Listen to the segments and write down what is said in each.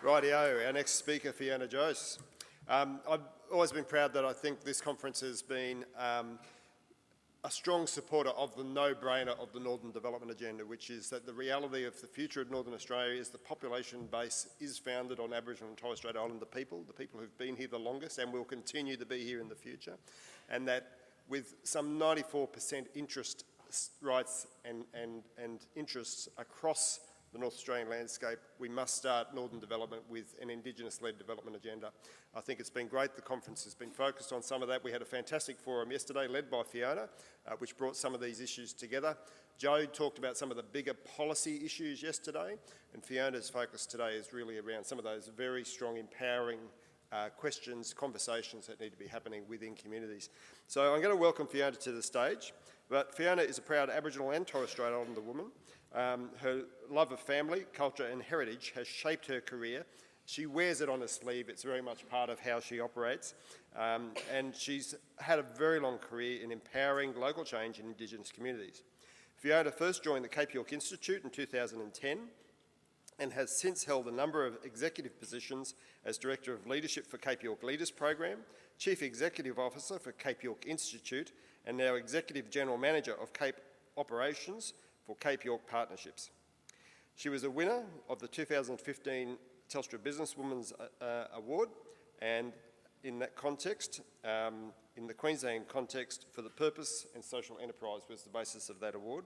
Rightio, our next speaker, Fiona Jose. I've always been proud that I think this conference has been a strong supporter of the no-brainer of the Northern Development Agenda, which is that the reality of the future of Northern Australia is the population base is founded on Aboriginal and Torres Strait Islander people, the people who've been here the longest and will continue to be here in the future, and that with some 94% interest rights and interests across the North Australian landscape, we must start Northern development with an Indigenous-led development agenda. I think it's been great. The conference has been focused on some of that. We had a fantastic forum yesterday led by Fiona, which brought some of these issues together. Joe talked about some of the bigger policy issues yesterday, and Fiona's focus today is really around some of those very strong, empowering questions, conversations that need to be happening within communities. So I'm going to welcome Fiona to the stage. But Fiona is a proud Aboriginal and Torres Strait Islander woman. Her love of family, culture and heritage has shaped her career. She wears it on her sleeve. It's very much part of how she operates. And she's had a very long career in empowering local change in Indigenous communities. Fiona first joined the Cape York Institute in 2010 and has since held a number of executive positions as Director of Leadership for Cape York Leaders Program, Chief Executive Officer for Cape York Institute, and now Executive General Manager of Cape Operations for Cape York Partnerships. She was a winner of the 2015 Telstra Businesswoman's Award, and in that context, in the Queensland context, for the purpose and social enterprise was the basis of that award.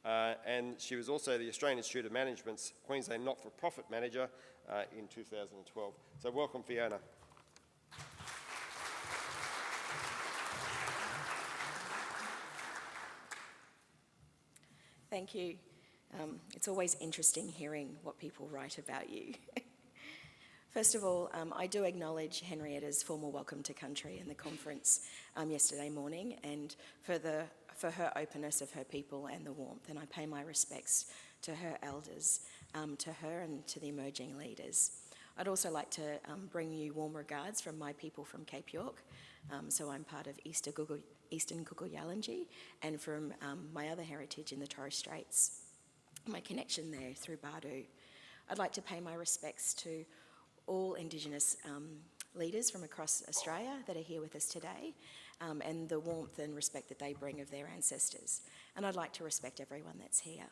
And she was also the Australian Institute of Management's Queensland Not-for-Profit Manager in 2012. So welcome, Fiona. Thank you. It's always interesting hearing what people write about you. First of all, I do acknowledge Henrietta's formal welcome to country in the conference yesterday morning, and for her openness of her people and the warmth, and I pay my respects to her elders, to her and to the emerging leaders. I'd also like to bring you warm regards from my people from Cape York. So I'm part of Eastern Kuku-Yalanji, and from my other heritage in the Torres Straits, my connection there through Bardu. I'd like to pay my respects to all Indigenous leaders from across Australia that are here with us today, and the warmth and respect that they bring of their ancestors. And I'd like to respect everyone that's here.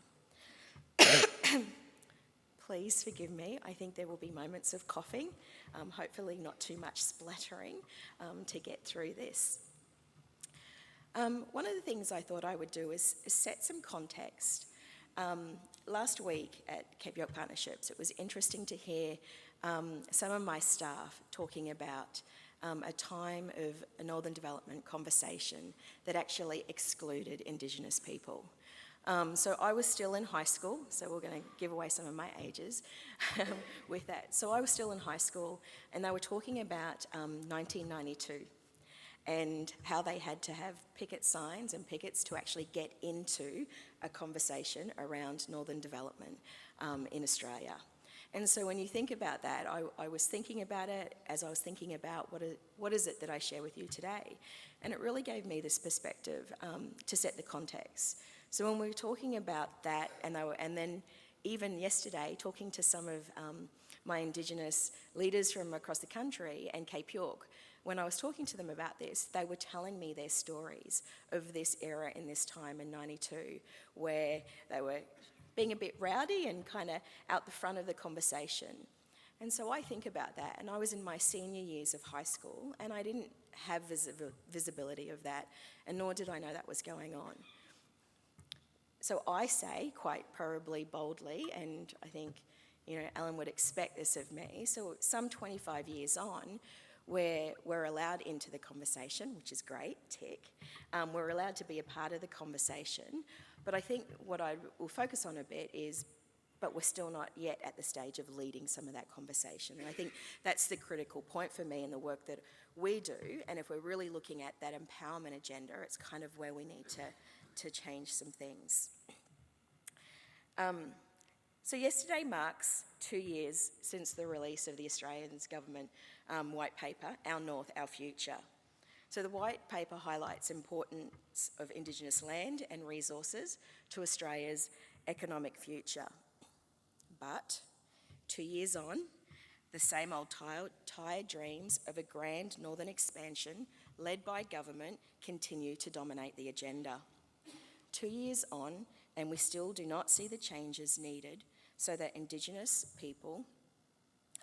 Please forgive me. I think there will be moments of coughing, hopefully not too much splattering to get through this. One of the things I thought I would do is set some context. Last week at Cape York Partnerships, it was interesting to hear some of my staff talking about a time of a Northern development conversation that actually excluded Indigenous people. So I was still in high school, so we're going to give away some of my ages with that. So I was still in high school, and they were talking about 1992 and how they had to have picket signs and pickets to actually get into a conversation around Northern development in Australia. And so when you think about that, I was thinking about it as I was thinking about what is it that I share with you today. And it really gave me this perspective to set the context. So when we were talking about that, and then even yesterday, talking to some of my Indigenous leaders from across the country and Cape York, when I was talking to them about this, they were telling me their stories of this era in this time in '92, where they were being a bit rowdy and kind of out the front of the conversation. And so I think about that, and I was in my senior years of high school, and I didn't have visibility of that, and nor did I know that was going on. So I say, quite probably boldly, and I think, Alan would expect this of me, so some 25 years on, where we're allowed into the conversation, which is great, tick. We're allowed to be a part of the conversation, but I think what I will focus on a bit is, but we're still not yet at the stage of leading some of that conversation. And I think that's the critical point for me in the work that we do, and if we're really looking at that empowerment agenda, it's kind of where we need to change some things. So yesterday marks 2 years since the release of the Australian Government white paper, Our North, Our Future. So the white paper highlights the importance of Indigenous land and resources to Australia's economic future. But 2 years on, The same old tired dreams of a grand northern expansion led by government continue to dominate the agenda. 2 years on, and we still do not see the changes needed so that Indigenous people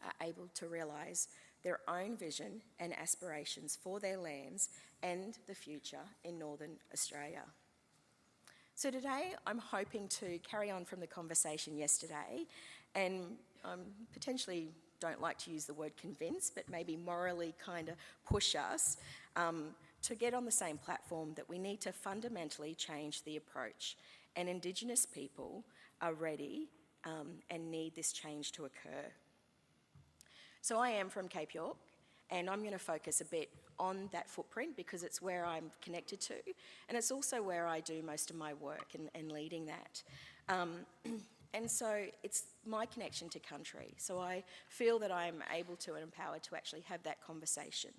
are able to realise their own vision and aspirations for their lands and the future in Northern Australia. So today I'm hoping to carry on from the conversation yesterday and potentially don't like to use the word convince, but maybe morally kind of push us to get on the same platform that we need to fundamentally change the approach, and Indigenous people are ready and need this change to occur. So I am from Cape York, and I'm going to focus a bit on that footprint because it's where I'm connected to, and it's also where I do most of my work and leading that. And so it's my connection to country, so I feel that I'm able to and empowered to actually have that conversation.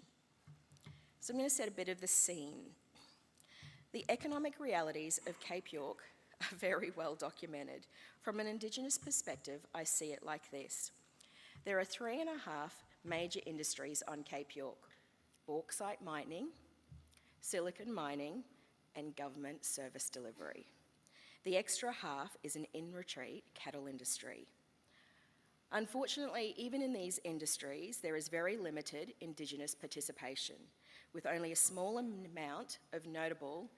So I'm going to set a bit of the scene. The economic realities of Cape York are very well documented. From an Indigenous perspective, I see it like this. There are 3.5 major industries on Cape York: bauxite mining, silicon mining, and government service delivery. The extra half is an in-retreat cattle industry. Unfortunately, even in these industries, there is very limited Indigenous participation, with only a small amount of notable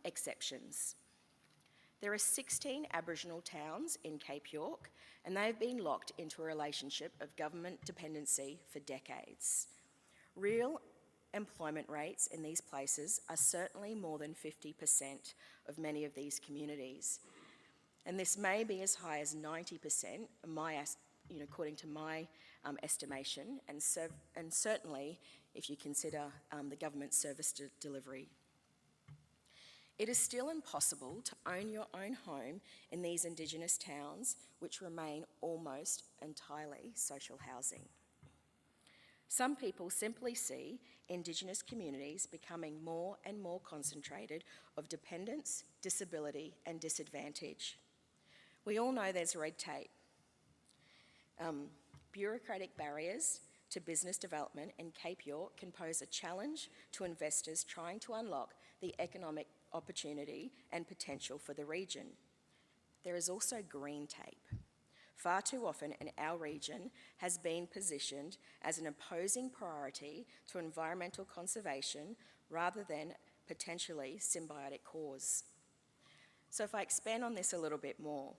exceptions. There are 16 Aboriginal towns in Cape York, and they have been locked into a relationship of government dependency for decades. Real employment rates in these places are certainly more than 50% of many of these communities. And this may be as high as 90%, according to my estimation, and certainly if you consider the government service delivery. It is still impossible to own your own home in these Indigenous towns, which remain almost entirely social housing. Some people simply see Indigenous communities becoming more and more concentrated of dependence, disability, and disadvantage. We all know there's red tape. Bureaucratic barriers to business development in Cape York can pose a challenge to investors trying to unlock the economic opportunity and potential for the region. There is also green tape. Far too often in our region has been positioned as an opposing priority to environmental conservation rather than potentially symbiotic cause. So if I expand on this a little bit more,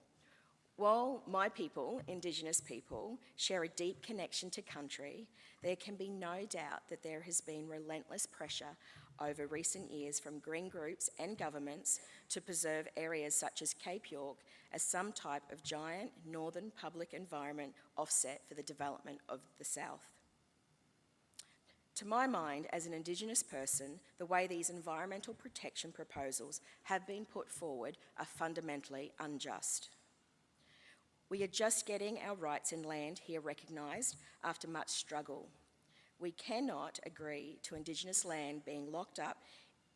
while my people, Indigenous people, share a deep connection to country, there can be no doubt that there has been relentless pressure over recent years from green groups and governments to preserve areas such as Cape York as some type of giant northern public environment offset for the development of the south. To my mind, as an Indigenous person, the way these environmental protection proposals have been put forward are fundamentally unjust. We are just getting our rights in land here recognised after much struggle. We cannot agree to Indigenous land being locked up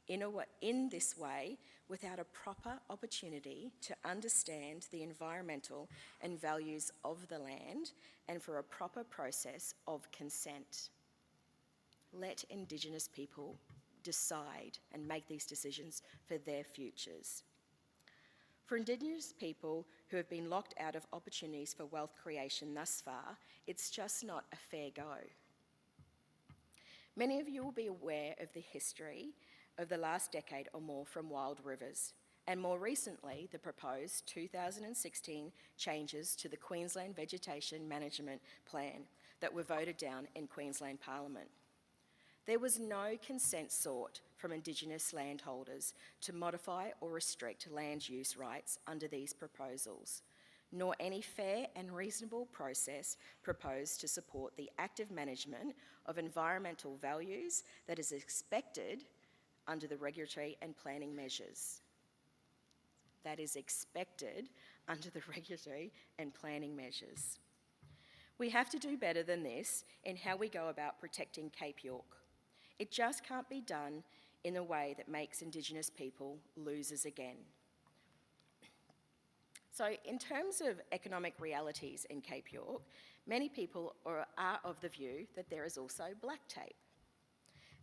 in this way without a proper opportunity to understand the environmental and values of the land and for a proper process of consent. Let Indigenous people decide and make these decisions for their futures. For Indigenous people who have been locked out of opportunities for wealth creation thus far, it's just not a fair go. Many of you will be aware of the history of the last decade or more from Wild Rivers, and more recently, the proposed 2016 changes to the Queensland Vegetation Management Plan that were voted down in Queensland Parliament. There was no consent sought from Indigenous landholders to modify or restrict land use rights under these proposals, nor any fair and reasonable process proposed to support the active management of environmental values that is expected under the regulatory and planning measures. That is expected under the regulatory and planning measures. We have to do better than this in how we go about protecting Cape York. It just can't be done in a way that makes Indigenous people losers again. So in terms of economic realities in Cape York, Many people are of the view that there is also black tape.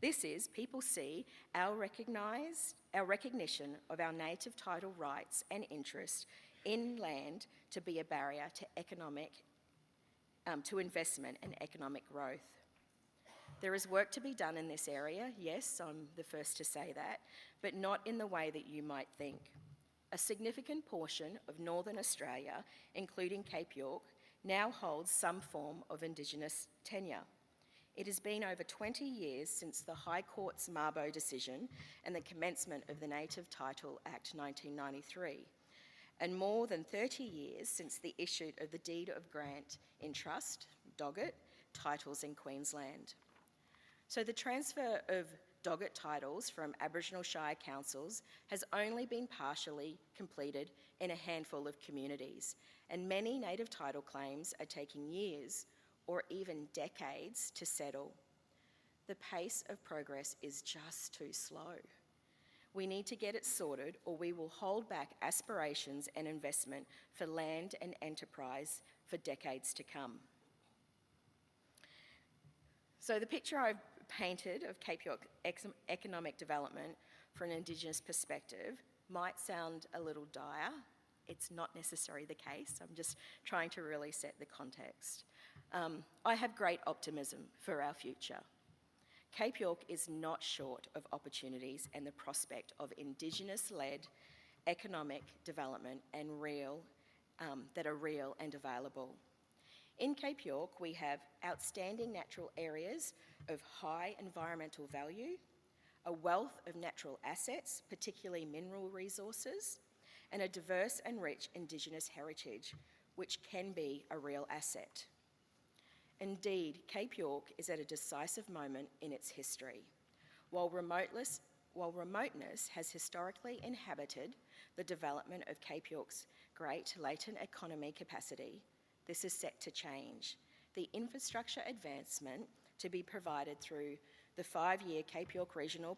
This is, people see our recognition of our native title rights and interest in land to be a barrier to investment and economic growth. There is work to be done in this area, yes, I'm the first to say that, but not in the way that you might think. A significant portion of Northern Australia, including Cape York, now holds some form of Indigenous tenure. It has been over 20 years since the High Court's Mabo decision and the commencement of the Native Title Act 1993, and more than 30 years since the issue of the Deed of Grant in Trust, DOGGIT, titles in Queensland. So the transfer of DOGGIT titles from Aboriginal Shire councils has only been partially completed in a handful of communities, and many native title claims are taking years or even decades to settle. The pace of progress is just too slow. We need to get it sorted, or we will hold back aspirations and investment for land and enterprise for decades to come. So the picture I've painted of Cape York economic development from an Indigenous perspective might sound a little dire. It's not necessarily the case. I'm just trying to really set the context. I have great optimism for our future. Cape York is not short of opportunities and the prospect of Indigenous-led economic development and that are real and available. In Cape York, we have outstanding natural areas of high environmental value, a wealth of natural assets, particularly mineral resources, and a diverse and rich Indigenous heritage, which can be a real asset. Indeed, Cape York is at a decisive moment in its history. While remoteness has historically inhabited the development of Cape York's great latent economy capacity, this is set to change. The infrastructure advancement to be provided through the 5-year Cape York Regional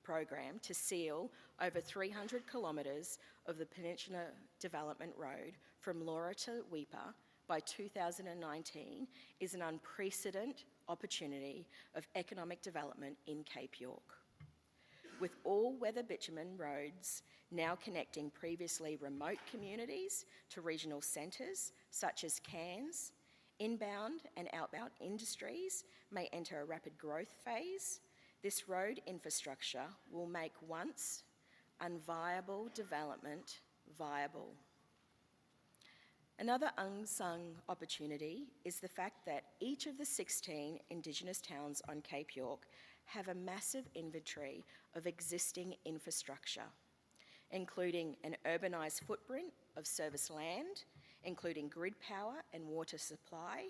Program to seal over 300 kilometres of the Peninsula Development Road from Laura to Weipa by 2019 is an unprecedented opportunity of economic development in Cape York. With all-weather bitumen roads now connecting previously remote communities to regional centres such as Cairns, inbound and outbound industries may enter a rapid growth phase. This road infrastructure will make once unviable development viable. Another unsung opportunity is the fact that each of the 16 Indigenous towns on Cape York have a massive inventory of existing infrastructure, including an urbanised footprint of service land, including grid power and water supply,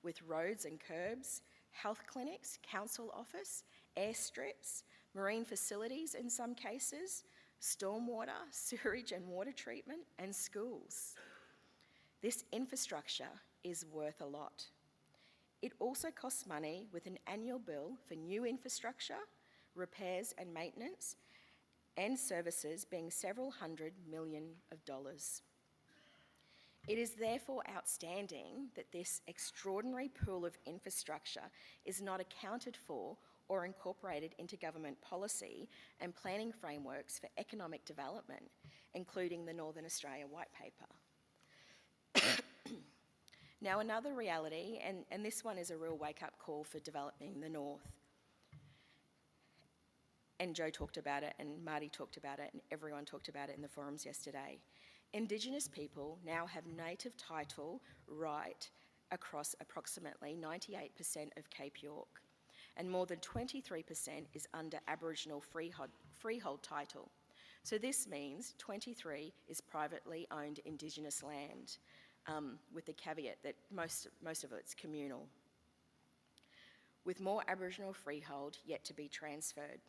with roads and curbs, health clinics, council office, airstrips, marine facilities in some cases, stormwater, sewerage and water treatment, and schools. This infrastructure is worth a lot. It also costs money, with an annual bill for new infrastructure, repairs and maintenance, and services being several $100 million. It is therefore outstanding that this extraordinary pool of infrastructure is not accounted for or incorporated into government policy and planning frameworks for economic development, including the Northern Australia White Paper. Now, another reality, and this one is a real wake-up call for developing the North, and Joe talked about it, and Marty talked about it, and everyone talked about it in the forums yesterday. Indigenous people now have native title right across approximately 98% of Cape York, and more than 23% is under Aboriginal freehold title. So this means 23 is privately owned Indigenous land, with the caveat that most of it's communal, with more Aboriginal freehold yet to be transferred.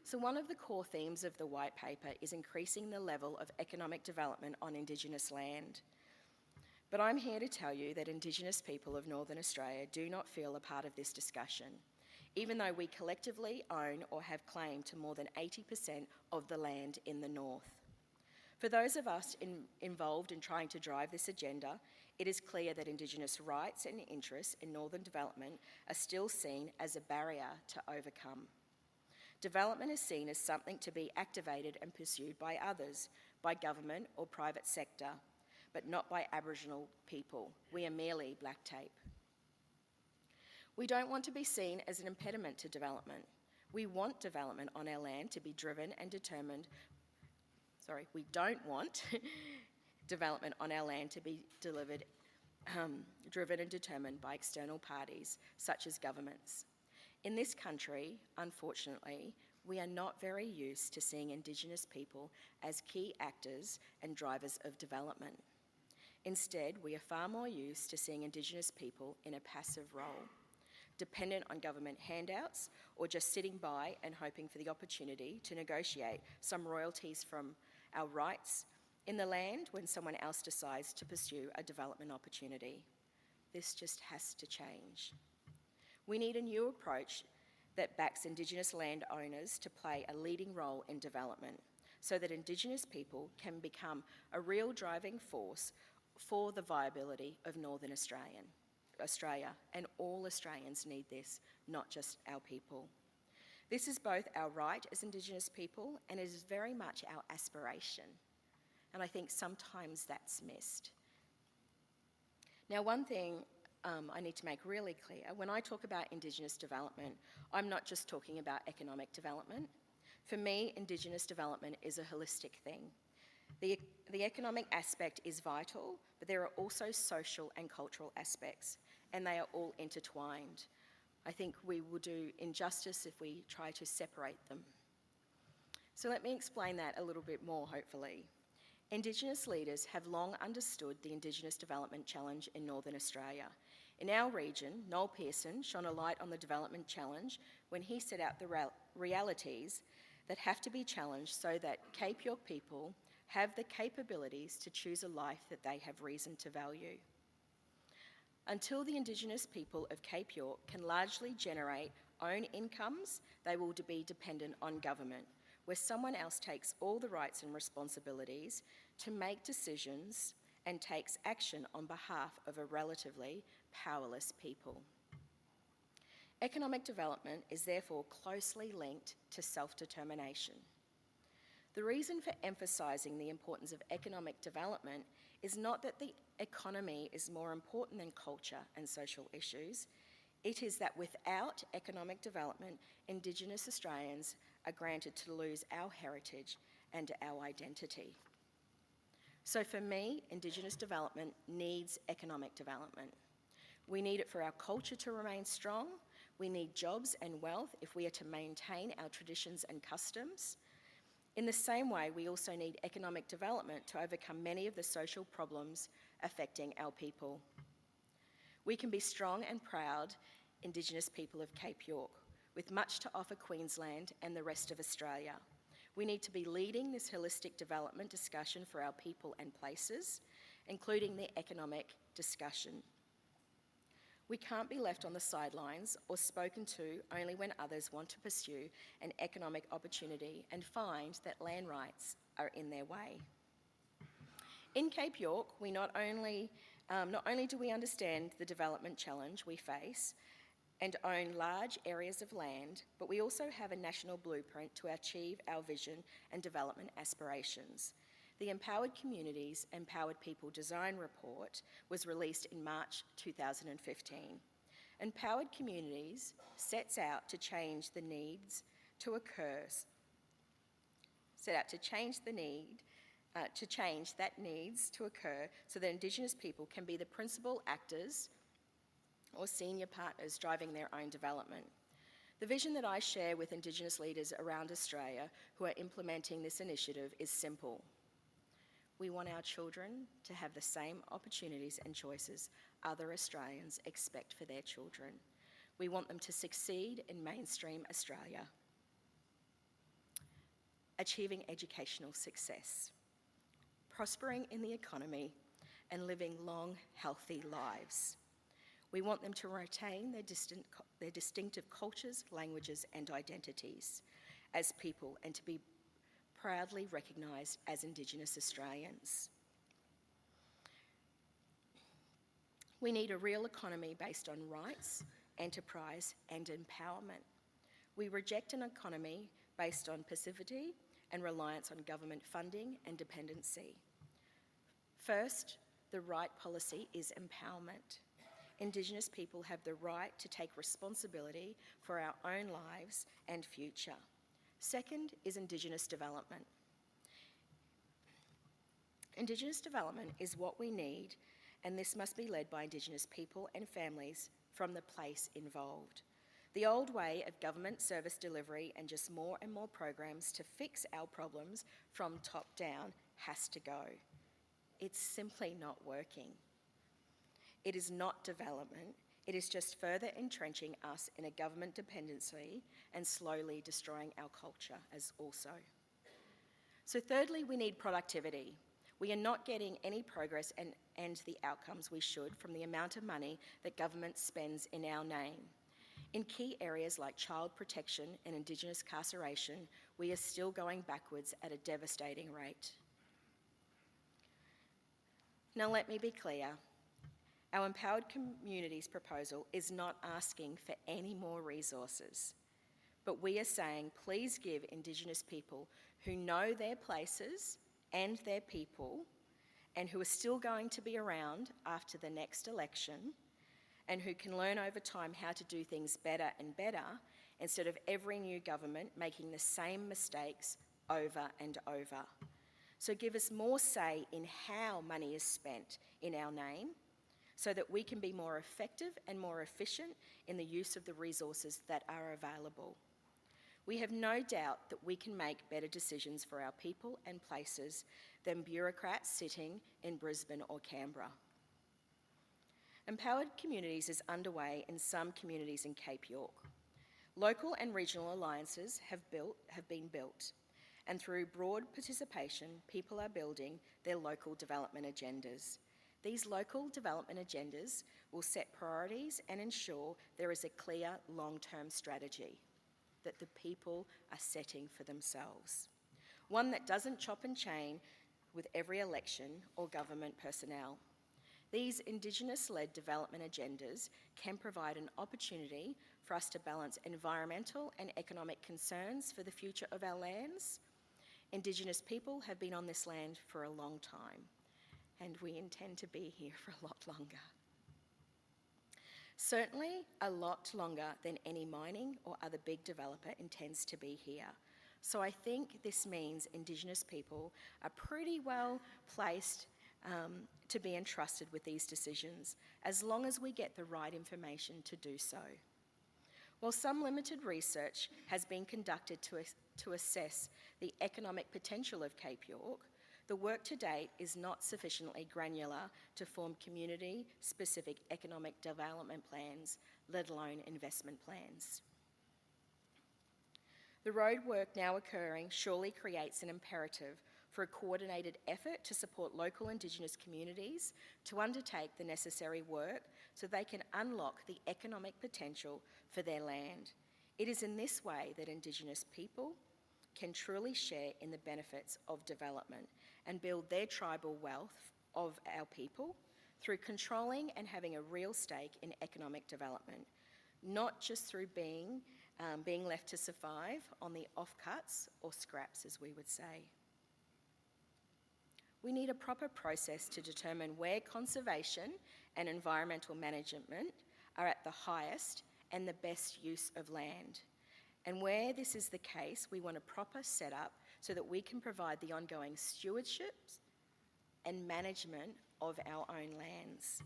So one of the core themes of the White Paper is increasing the level of economic development on Indigenous land. But I'm here to tell you that Indigenous people of Northern Australia do not feel a part of this discussion, even though we collectively own or have claim to more than 80% of the land in the North. For those of us involved in trying to drive this agenda, it is clear that Indigenous rights and interests in northern development are still seen as a barrier to overcome. Development is seen as something to be activated and pursued by others, by government or private sector, but not by Aboriginal people. We are merely black tape. We don't want to be seen as an impediment to development. We want development on our land to be driven and determined. We don't want development on our land to be driven and determined by external parties, such as governments. In this country, unfortunately, we are not very used to seeing Indigenous people as key actors and drivers of development. Instead, we are far more used to seeing Indigenous people in a passive role, dependent on government handouts or just sitting by and hoping for the opportunity to negotiate some royalties from our rights in the land when someone else decides to pursue a development opportunity. This just has to change. We need a new approach that backs Indigenous landowners to play a leading role in development so that Indigenous people can become a real driving force for the viability of Northern Australia, and all Australians need this, not just our people. This is both our right as Indigenous people and it is very much our aspiration, and I think sometimes that's missed. Now, one thing I need to make really clear, when I talk about Indigenous development, I'm not just talking about economic development. For me, Indigenous development is a holistic thing. The economic aspect is vital, but there are also social and cultural aspects, and they are all intertwined. I think we will do injustice if we try to separate them. So let me explain that a little bit more, hopefully. Indigenous leaders have long understood the Indigenous development challenge in Northern Australia. In our region, Noel Pearson shone a light on the development challenge when he set out the realities that have to be challenged so that Cape York people have the capabilities to choose a life that they have reason to value. Until the Indigenous people of Cape York can largely generate own incomes, they will be dependent on government, where someone else takes all the rights and responsibilities to make decisions and takes action on behalf of a relatively powerless people. Economic development is therefore closely linked to self-determination. The reason for emphasising the importance of economic development is not that the economy is more important than culture and social issues. It is that without economic development, Indigenous Australians are granted to lose our heritage and our identity. So for me, Indigenous development needs economic development. We need it for our culture to remain strong. We need jobs and wealth if we are to maintain our traditions and customs. In the same way, we also need economic development to overcome many of the social problems affecting our people. We can be strong and proud Indigenous people of Cape York, with much to offer Queensland and the rest of Australia. We need to be leading this holistic development discussion for our people and places, including the economic discussion. We can't be left on the sidelines or spoken to only when others want to pursue an economic opportunity and find that land rights are in their way. In Cape York, we not only do we understand the development challenge we face and own large areas of land, but we also have a national blueprint to achieve our vision and development aspirations. The Empowered Communities, Empowered People Design Report was released in March 2015. Empowered Communities sets out to change the needs to occur, so that Indigenous people can be the principal actors or senior partners driving their own development. The vision that I share with Indigenous leaders around Australia who are implementing this initiative is simple. We want our children to have the same opportunities and choices other Australians expect for their children. We want them to succeed in mainstream Australia, achieving educational success, prospering in the economy, and living long, healthy lives. We want them to retain their distinctive cultures, languages, and identities as people and to be proudly recognised as Indigenous Australians. We need a real economy based on rights, enterprise, and empowerment. We reject an economy based on passivity and reliance on government funding and dependency. First, the right policy is empowerment. Indigenous people have the right to take responsibility for our own lives and future. Second is Indigenous development. Indigenous development is what we need, and this must be led by Indigenous people and families from the place involved. The old way of government service delivery and just more and more programs to fix our problems from top down has to go. It's simply not working. It is not development, it is just further entrenching us in a government dependency and slowly destroying our culture as also. So thirdly, we need productivity. We are not getting any progress and the outcomes we should from the amount of money that government spends in our name. In key areas like child protection and Indigenous carceration, we are still going backwards at a devastating rate. Now let me be clear. Our Empowered Communities proposal is not asking for any more resources, but we are saying please give Indigenous people who know their places and their people and who are still going to be around after the next election and who can learn over time how to do things better and better instead of every new government making the same mistakes over and over. So give us more say in how money is spent in our name so that we can be more effective and more efficient in the use of the resources that are available. We have no doubt that we can make better decisions for our people and places than bureaucrats sitting in Brisbane or Canberra. Empowered Communities is underway in some communities in Cape York. Local and regional alliances have been built, and through broad participation, people are building their local development agendas. These local development agendas will set priorities and ensure there is a clear long-term strategy that the people are setting for themselves. One that doesn't chop and chain with every election or government personnel. These Indigenous-led development agendas can provide an opportunity for us to balance environmental and economic concerns for the future of our lands. Indigenous people have been on this land for a long time, and we intend to be here for a lot longer. Certainly a lot longer than any mining or other big developer intends to be here. So I think this means Indigenous people are pretty well placed to be entrusted with these decisions, as long as we get the right information to do so. While some limited research has been conducted to assess the economic potential of Cape York, the work to date is not sufficiently granular to form community-specific economic development plans, let alone investment plans. The road work now occurring surely creates an imperative for a coordinated effort to support local Indigenous communities to undertake the necessary work so they can unlock the economic potential for their land. It is in this way that Indigenous people can truly share in the benefits of development and build their tribal wealth of our people through controlling and having a real stake in economic development, not just through being left to survive on the offcuts or scraps, as we would say. We need a proper process to determine where conservation and environmental management are at the highest and the best use of land. And where this is the case, we want a proper setup so that we can provide the ongoing stewardship and management of our own lands.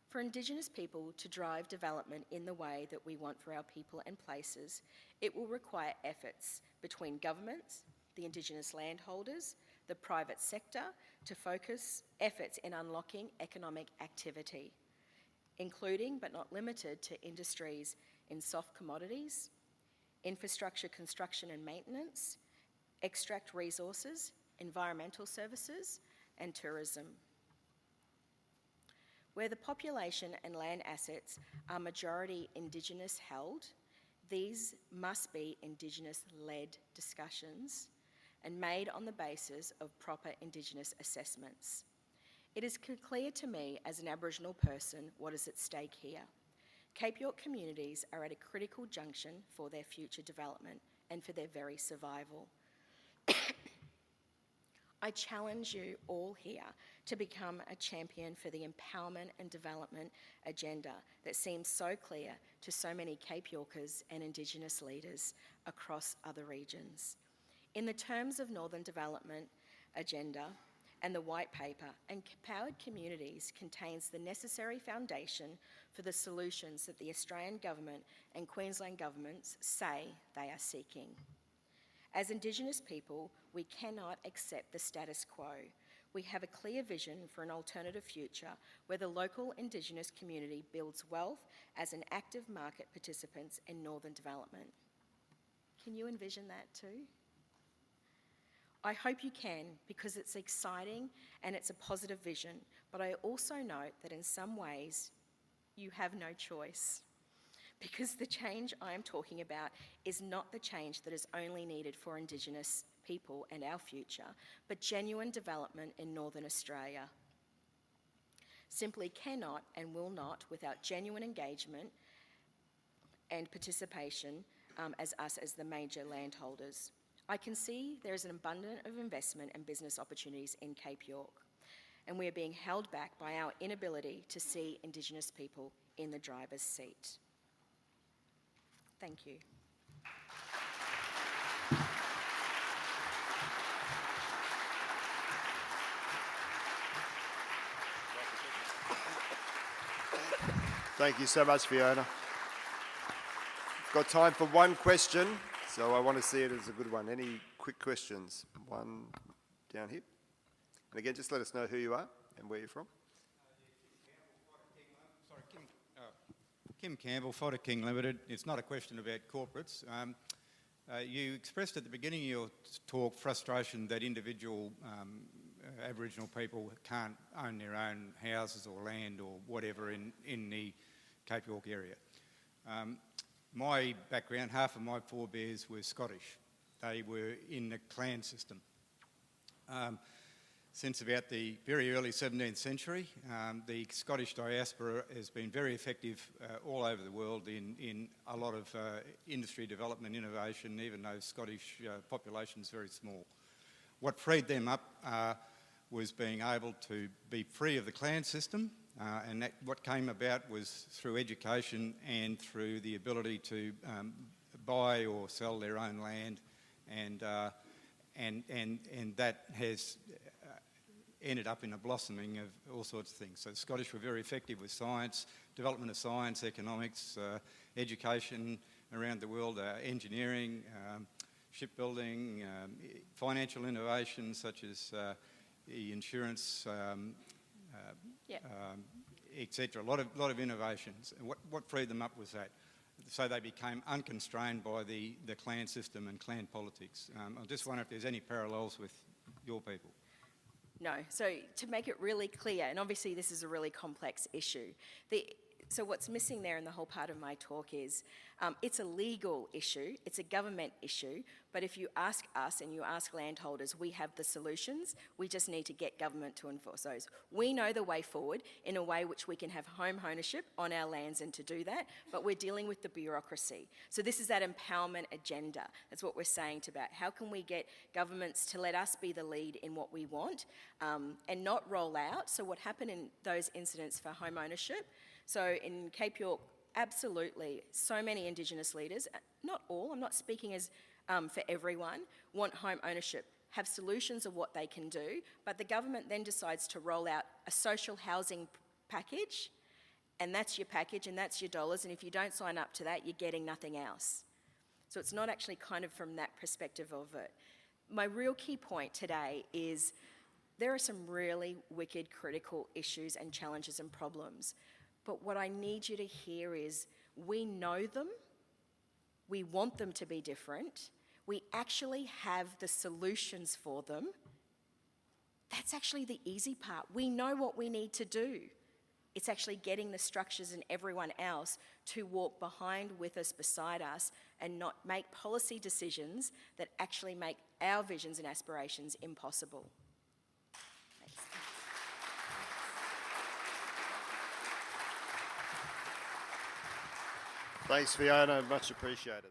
For Indigenous people to drive development in the way that we want for our people and places, it will require efforts between governments, the Indigenous landholders, the private sector to focus efforts in unlocking economic activity, including but not limited to industries in soft commodities, infrastructure construction and maintenance, extract resources, environmental services, and tourism. Where the population and land assets are majority Indigenous held, these must be Indigenous-led discussions and made on the basis of proper Indigenous assessments. It is clear to me as an Aboriginal person what is at stake here. Cape York communities are at a critical junction for their future development and for their very survival. I challenge you all here to become a champion for the empowerment and development agenda that seems so clear to so many Cape Yorkers and Indigenous leaders across other regions. In the terms of Northern Development Agenda and the White Paper, Empowered Communities contains the necessary foundation for the solutions that the Australian Government and Queensland governments say they are seeking. As Indigenous people, we cannot accept the status quo. We have a clear vision for an alternative future where the local Indigenous community builds wealth as an active market participant in Northern development. Can you envision that too? I hope you can, because it's exciting and it's a positive vision, but I also note that in some ways you have no choice. Because the change I am talking about is not the change that is only needed for Indigenous people and our future, but genuine development in Northern Australia. Simply cannot and will not without genuine engagement and participation as us as the major landholders. I can see there is an abundance of investment and business opportunities in Cape York, and we are being held back by our inability to see Indigenous people in the driver's seat. Thank you. Thank you so much, Fiona. Got time for one question, so I want to see it as a good one. Any quick questions? One down here. And again, just let us know who you are and where you're from. Kim Campbell, Fodder King Limited. It's not a question about corporates. You expressed at the beginning of your talk frustration that individual Aboriginal people can't own their own houses or land or whatever in the Cape York area. My background, half of my forebears were Scottish. They were in the clan system. Since about the very early 17th century, the Scottish diaspora has been very effective all over the world in a lot of industry development, innovation, even though Scottish population is very small. What freed them up was being able to be free of the clan system, and that what came about was through education and through the ability to buy or sell their own land, and that has ended up in a blossoming of all sorts of things. So the Scottish were very effective with science, development of science, economics, education around the world, engineering, shipbuilding, financial innovations such as the insurance, etc. A lot of innovations. And what freed them up was that. So they became unconstrained by the clan system and clan politics. I just wonder if there's any parallels with your people. No. So to make it really clear, and obviously this is a really complex issue, so what's missing there in the whole part of my talk is it's a legal issue, it's a government issue, but if you ask us and you ask landholders, we have the solutions, we just need to get government to enforce those. We know the way forward in a way which we can have home ownership on our lands and to do that, but we're dealing with the bureaucracy. So this is that empowerment agenda. That's what we're saying about how can we get governments to let us be the lead in what we want and not roll out. So what happened in those incidents for home ownership, so in Cape York, absolutely, so many Indigenous leaders, not all, I'm not speaking as for everyone, want home ownership, have solutions of what they can do, but the government then decides to roll out a social housing package, and that's your package and that's your dollars, and if you don't sign up to that, you're getting nothing else. So it's not actually kind of from that perspective of it. My real key point today is there are some really wicked, critical issues and challenges and problems. But what I need you to hear is we know them, we want them to be different, we actually have the solutions for them. That's actually the easy part. We know what we need to do. It's actually getting the structures and everyone else to walk behind with us, beside us, and not make policy decisions that actually make our visions and aspirations impossible. Thanks. Thanks, Fiona. Much appreciated.